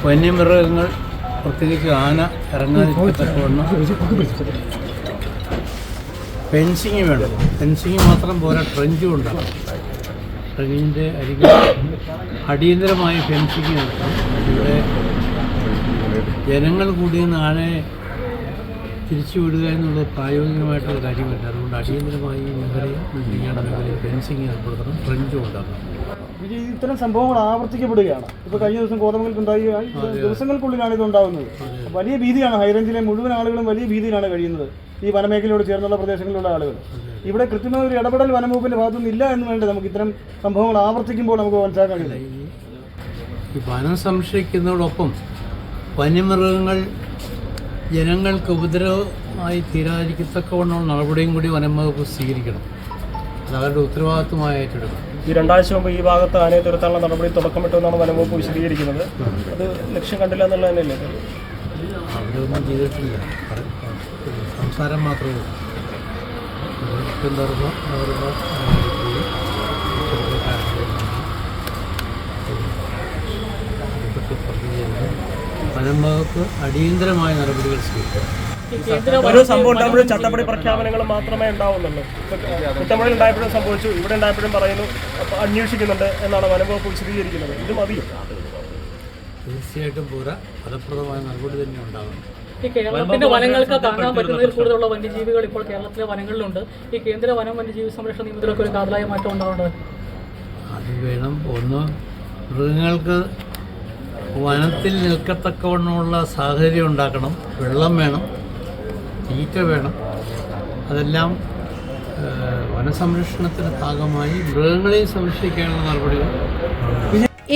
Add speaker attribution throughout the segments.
Speaker 1: വന്യമൃഗങ്ങൾ പ്രത്യേകിച്ച് ആന ഇറങ്ങാതിരിക്കത്തക്കവണ്ണം ഫെൻസിങ് വേണം. ഫെൻസിങ് മാത്രം പോരാ, ട്രെഞ്ചും ഉണ്ടാകും. ട്രെഞ്ചിൻ്റെ അരികിൽ അടിയന്തരമായി ഫെൻസിങ് നടത്തണം. ഇവിടെ ജനങ്ങൾ കൂടിയെന്ന് ആനയെ തിരിച്ചു വിടുക എന്നുള്ളത് പ്രായോഗികമായിട്ടുള്ള കാര്യമല്ല. അതുകൊണ്ട് അടിയന്തരമായി ഈ മേഖലയിൽ മേഖലയിൽ ഫെൻസിങ് ഏർപ്പെടുത്തണം, ട്രെഞ്ചും ഉണ്ടാക്കണം.
Speaker 2: ഇത്തരം സംഭവങ്ങൾ ആവർത്തിക്കപ്പെടുകയാണ്. ഇപ്പോൾ കഴിഞ്ഞ ദിവസം കോതമംഗലത്തുണ്ടായി, ദിവസങ്ങൾക്കുള്ളിലാണ് ഇതുണ്ടാകുന്നത്. വലിയ ഭീതിയാണ്. ഹൈറേഞ്ചിലെ മുഴുവൻ ആളുകളും വലിയ ഭീതിയിലാണ് കഴിയുന്നത്, ഈ വനമേഖലയോട് ചേർന്നുള്ള പ്രദേശങ്ങളിലുള്ള ആളുകൾ. ഇവിടെ കൃത്യമായ ഒരു ഇടപെടൽ വനംവകുപ്പിൻ്റെ ഭാഗത്തുനിന്ന് ഇല്ല എന്ന് വേണ്ടത് നമുക്ക് ഇത്തരം സംഭവങ്ങൾ ആവർത്തിക്കുമ്പോൾ നമുക്ക് മനസ്സിലാക്കാൻ കഴിയും.
Speaker 1: ഈ വനം സംരക്ഷിക്കുന്നതോടൊപ്പം വന്യമൃഗങ്ങൾ ജനങ്ങൾക്ക് ഉപദ്രവമായി തീരാതിരിക്കത്തക്കവണ്ണമുള്ള നടപടിയും കൂടി വനംവകുപ്പ് സ്വീകരിക്കണം. അത് അവരുടെ ഉത്തരവാദിത്വമായി ഏറ്റെടുക്കണം.
Speaker 2: ഈ 2 ആഴ്ച മുമ്പ് ഈ ഭാഗത്ത് ആനയെ തുരത്താനുള്ള നടപടി തുടക്കമിട്ടെന്നാണ് വനംവകുപ്പ് വിശദീകരിക്കുന്നത്. അത് ലക്ഷ്യം കണ്ടില്ല എന്നുള്ളത് തന്നെയല്ലേ?
Speaker 1: അവരൊന്നും ചെയ്തിട്ടില്ല, സംസാരം മാത്രമേ വനംവകുപ്പ് അടിയന്തരമായ നടപടികൾ സ്വീകരിക്കും.
Speaker 2: ഒരു സംഭവം ഉണ്ടാകുമ്പോഴും ചട്ടപ്പടി പ്രഖ്യാപനങ്ങൾ മാത്രമേ ഉണ്ടാവുന്നുള്ളൂ. കുട്ടമ്പുഴയിൽ ഉണ്ടായപ്പോഴും സംഭവിച്ചു, ഇവിടെ ഉണ്ടായപ്പോഴും പറയുന്നു അന്വേഷിക്കുന്നുണ്ട് എന്നാണ് വനംവകുപ്പ് വിശദീകരിക്കുന്നത്. ഇത് മതി?
Speaker 1: തീർച്ചയായിട്ടും പോരാ, ഫലപ്രദമായ നടപടി തന്നെ ഉണ്ടാകും.
Speaker 3: ഈ കേരളത്തിന്റെ വനങ്ങൾക്ക് താങ്ങാൻ പറ്റുന്നതിൽ കൂടുതലുള്ള വന്യജീവികൾ ഇപ്പോൾ കേരളത്തിലെ വനങ്ങളിലുണ്ട്. ഈ കേന്ദ്ര വനം വന്യജീവി സംരക്ഷണ നിയമത്തിലൊക്കെ ഒരു കാതലായ മാറ്റം ഉണ്ടാവേണ്ടത്
Speaker 1: അത് വേണം. ഒന്ന്, മൃഗങ്ങൾക്ക് വനത്തിൽ നിൽക്കത്തക്കവണ്ണമുള്ള സാഹചര്യം ഉണ്ടാക്കണം. വെള്ളം വേണം, തീറ്റ വേണം. അതെല്ലാം വനസംരക്ഷണത്തിൻ്റെ ഭാഗമായി മൃഗങ്ങളെയും സംരക്ഷിക്കാനുള്ള നടപടികൾ.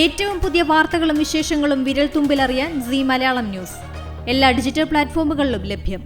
Speaker 4: ഏറ്റവും പുതിയ വാർത്തകളും വിശേഷങ്ങളും വിരൽ തുമ്പിലറിയാൻ സീ മലയാളം ന്യൂസ് എല്ലാ ഡിജിറ്റൽ പ്ലാറ്റ്ഫോമുകളിലും ലഭ്യം.